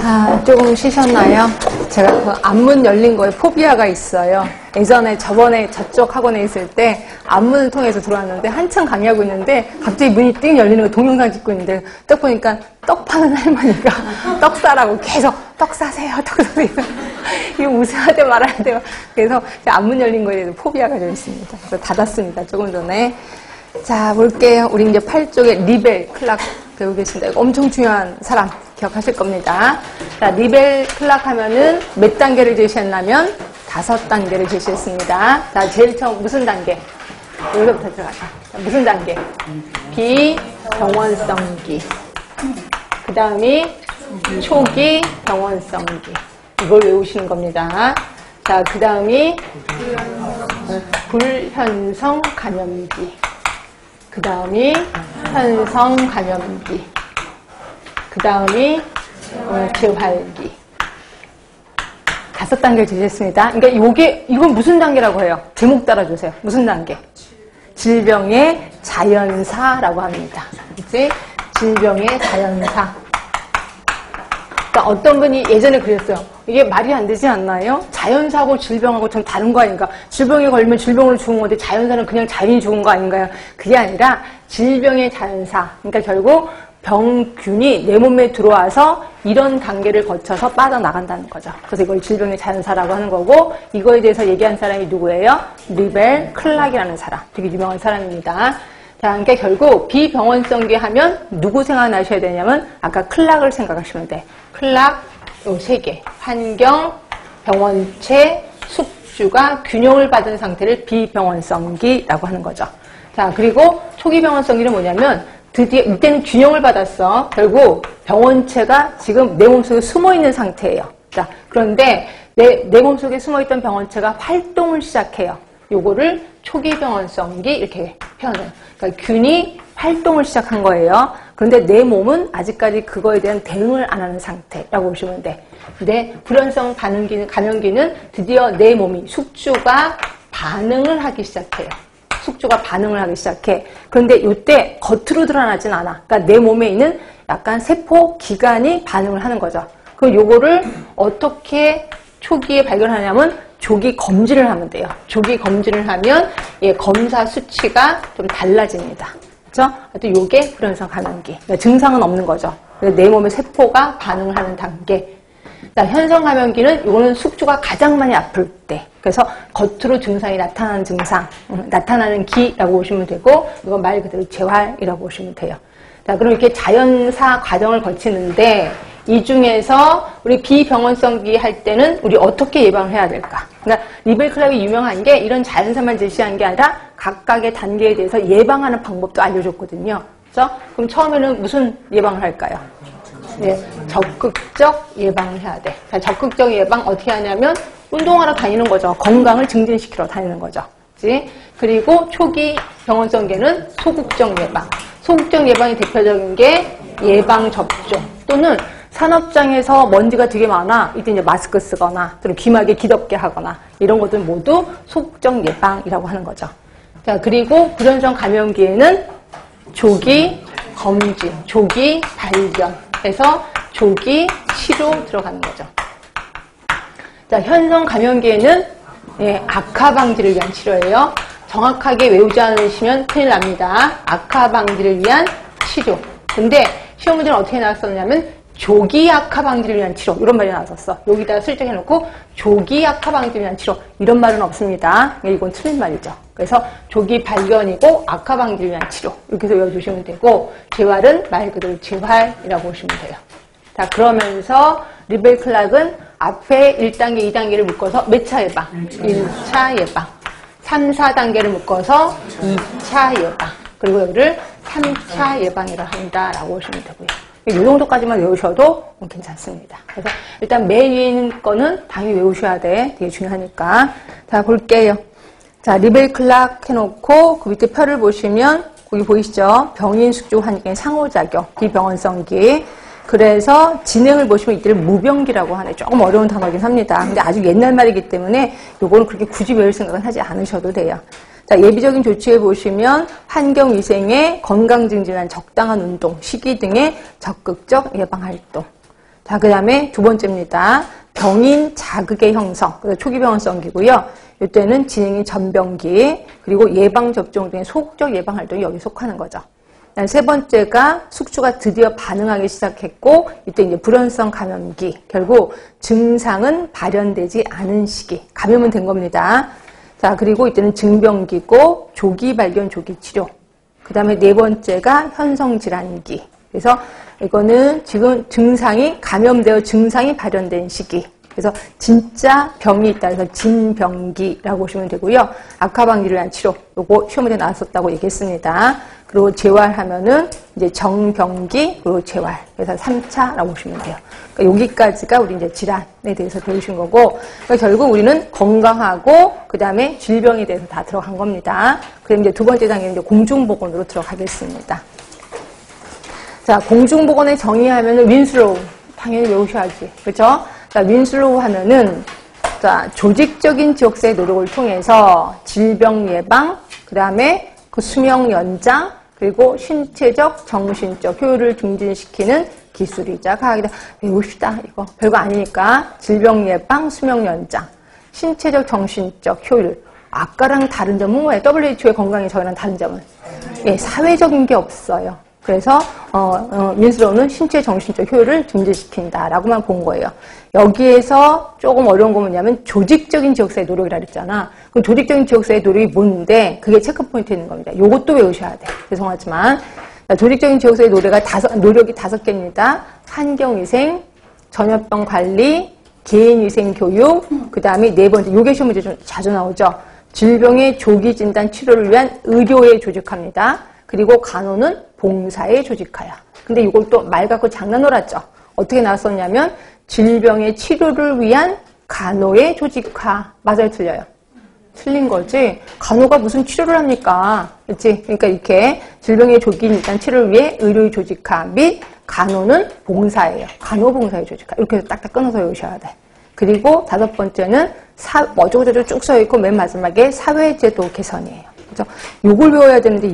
자, 조금 쉬셨나요? 제가 그 앞문 열린 거에 포비아가 있어요. 예전에 저번에 저쪽 학원에 있을 때 앞문을 통해서 들어왔는데 한참 강의하고 있는데 갑자기 문이 띵 열리는 거 동영상 찍고 있는데 딱 보니까 떡 파는 할머니가 떡 사라고 계속 떡 사세요, 떡 사세요. 이거 웃어야 돼 말아야 돼요. 그래서 앞문 열린 거에 대해서 포비아가 좀 있습니다. 그래서 닫았습니다. 조금 전에. 자, 볼게요. 우리 이제 8쪽에 리벨 클락 배우고 계신다. 이거 엄청 중요한 사람 기억하실 겁니다. 자, 리벨 클락 하면은 몇 단계를 제시했냐면 5단계를 제시했습니다. 자, 제일 처음 무슨 단계? 여기서부터 들어가자. 자, 무슨 단계? 비병원성기. 그 다음이 초기 병원성기. 이걸 외우시는 겁니다. 자, 그 다음이 불현성 감염기. 그 다음이 현성 감염기. 그 다음이 재활기. 5단계를 제시했습니다. 그러니까 이건 무슨 단계라고 해요? 제목 따라주세요. 무슨 단계? 질병의 자연사라고 합니다. 그치? 질병의 자연사. 그러니까 어떤 분이 예전에 그랬어요. 이게 말이 안 되지 않나요? 자연사하고 질병하고 좀 다른 거 아닌가? 질병에 걸리면 질병으로 죽은 건데 자연사는 그냥 자연이 죽은 거 아닌가요? 그게 아니라 질병의 자연사. 그러니까 결국 병균이 내 몸에 들어와서 이런 단계를 거쳐서 빠져나간다는 거죠. 그래서 이걸 질병의 자연사라고 하는 거고, 이거에 대해서 얘기한 사람이 누구예요? 리벨 클락이라는 사람. 되게 유명한 사람입니다. 자, 그러니까 결국 비병원성기 하면 누구 생각나셔야 되냐면 아까 클락을 생각하시면 돼. 클락 요 3개. 환경, 병원체, 숙주가 균형을 받은 상태를 비병원성기라고 하는 거죠. 자, 그리고 초기 병원성기는 뭐냐면 드디어 이때는 균형을 받았어. 결국 병원체가 지금 내 몸속에 숨어있는 상태예요. 자, 그런데 내 몸속에 숨어있던 병원체가 활동을 시작해요. 요거를 초기 병원성기 이렇게 표현해요. 그러니까 균이 활동을 시작한 거예요. 그런데 내 몸은 아직까지 그거에 대한 대응을 안 하는 상태라고 보시면 돼. 근데 불연성 감염기는 드디어 내 몸이 숙주가 반응을 하기 시작해요. 숙주가 반응을 하기 시작해. 그런데 이때 겉으로 드러나진 않아. 그러니까 내 몸에 있는 약간 세포 기관이 반응을 하는 거죠. 그럼 요거를 어떻게 초기에 발견하냐면 조기 검진을 하면 돼요. 조기 검진을 하면 검사 수치가 좀 달라집니다. 그렇죠? 하여튼 요게 불연성 감염기. 그러니까 증상은 없는 거죠. 내 몸의 세포가 반응을 하는 단계. 자, 현성 감염기는 이거는 숙주가 가장 많이 아플 때. 그래서 겉으로 증상이 나타나는 증상, 나타나는 기라고 보시면 되고, 이건 말 그대로 재활이라고 보시면 돼요. 자, 그럼 이렇게 자연사 과정을 거치는데 이 중에서 우리 비병원성기 할 때는 우리 어떻게 예방을 해야 될까? 그러니까 리벨 클락이 유명한 게 이런 자연사만 제시한 게 아니라 각각의 단계에 대해서 예방하는 방법도 알려줬거든요. 그렇죠? 그럼 처음에는 무슨 예방을 할까요? 네, 적극적 예방을 해야 돼. 자, 적극적 예방 어떻게 하냐면 운동하러 다니는 거죠. 건강을 증진시키러 다니는 거죠. 그치? 그리고 초기 병원성계는 소극적 예방. 소극적 예방이 대표적인 게 예방접종 또는 산업장에서 먼지가 되게 많아. 이때 이제 마스크 쓰거나 또는 귀마개 기덥게 하거나 이런 것들 모두 소극적 예방이라고 하는 거죠. 자, 그리고 불연성 감염기에는 조기 검진, 조기 발견에서 조기 치료 들어가는 거죠. 자, 현성 감염기에는 악화 방지를 위한 치료예요. 정확하게 외우지 않으시면 큰일 납니다. 악화 방지를 위한 치료. 근데 시험 문제는 어떻게 나왔었냐면 조기 악화 방지를 위한 치료 이런 말이 나왔었어. 여기다가 슬쩍 해놓고 조기 악화 방지를 위한 치료 이런 말은 없습니다. 이건 틀린 말이죠. 그래서 조기 발견이고 악화 방지를 위한 치료 이렇게 해서 외워주시면 되고, 재활은 말 그대로 재활이라고 보시면 돼요. 자, 그러면서 리벨 클락은 앞에 1단계, 2단계를 묶어서 몇 차 예방? 1차 예방. 3, 4단계를 묶어서 2차 예방. 그리고 여기를 3차 예방이라 한다라고 보시면 되고요. 이 정도까지만 외우셔도 괜찮습니다. 그래서 일단 맨 위에 있는 거는 당연히 외우셔야 돼. 되게 중요하니까. 자, 볼게요. 자, 리벨 클락 해놓고 그 밑에 표를 보시면 거기 보이시죠? 병인 숙주 환경의 상호작용, 비병원성기. 그래서 진행을 보시면 이때를 무병기라고 하네. 조금 어려운 단어긴 합니다. 근데 아주 옛날 말이기 때문에 요거는 그렇게 굳이 외울 생각은 하지 않으셔도 돼요. 자, 예비적인 조치에 보시면 환경위생에 건강 증진한 적당한 운동, 식이 등의 적극적 예방활동. 자, 그 다음에 두 번째입니다. 병인 자극의 형성, 초기병원성기고요. 이때는 진행이 전병기, 그리고 예방접종 등의 소극적 예방활동이 여기 속하는 거죠. 세 번째가 숙주가 드디어 반응하기 시작했고, 이때 이제 불연성 감염기, 결국 증상은 발현되지 않은 시기, 감염은 된 겁니다. 자, 그리고 이때는 증병기고, 조기 발견, 조기 치료. 그 다음에 네 번째가 현성질환기. 그래서 이거는 지금 증상이 감염되어 증상이 발현된 시기. 그래서 진짜 병이 있다 해서 진병기라고 보시면 되고요. 악화방기를 위한 치료, 요거 시험 문제 나왔었다고 얘기했습니다. 그리고 재활하면은 이제 정병기, 그리고 재활. 그래서 3차라고 보시면 돼요. 그러니까 여기까지가 우리 이제 질환에 대해서 배우신 거고, 그러니까 결국 우리는 건강하고, 그 다음에 질병에 대해서 다 들어간 겁니다. 그럼 이제 두 번째 단계는 이제 공중보건으로 들어가겠습니다. 자, 공중보건의 정의하면은 윈슬로우. 당연히 외우셔야지. 그죠? 자, 윈슬로우 하면은, 자, 조직적인 지역사회 노력을 통해서 질병 예방, 그 다음에 그 수명 연장, 그리고 신체적, 정신적 효율을 증진시키는 기술이자 과학이다. 외웁시다. 이거 별거 아니니까. 질병 예방, 수명 연장, 신체적, 정신적 효율. 아까랑 다른 점은 뭐예요? WHO의 건강이 저희랑 다른 점은? 예, 사회적인 게 없어요. 그래서 윈슬로우는 신체 정신적 효율을 증진시킨다라고만 본 거예요. 여기에서 조금 어려운 거 뭐냐면 조직적인 지역사회 노력이라 그랬잖아. 그럼 조직적인 지역사회 노력이 뭔데 그게 체크포인트 있는 겁니다. 요것도 외우셔야 돼. 죄송하지만 조직적인 지역사회 노력이 5개입니다. 환경위생, 전염병 관리, 개인위생 교육, 그 다음에 네 번째, 요게 시험 문제 좀 자주 나오죠. 질병의 조기 진단 치료를 위한 의료에 조직합니다. 그리고 간호는 봉사에 조직하여. 근데 이걸 또 말 갖고 장난 놀았죠. 어떻게 나왔었냐면 질병의 치료를 위한 간호의 조직화. 맞아요, 틀려요? 틀린 거지. 간호가 무슨 치료를 합니까? 그렇지? 그러니까 이렇게 질병의 조기 일단 치료를 위해 의료의 조직화 및 간호는 봉사예요. 간호봉사의 조직화. 이렇게 해서 딱딱 끊어서 외우셔야 돼. 그리고 5번째는 어쩌고저쩌고 쭉 써있고 맨 마지막에 사회제도 개선이에요. 그죠? 요걸 외워야 되는데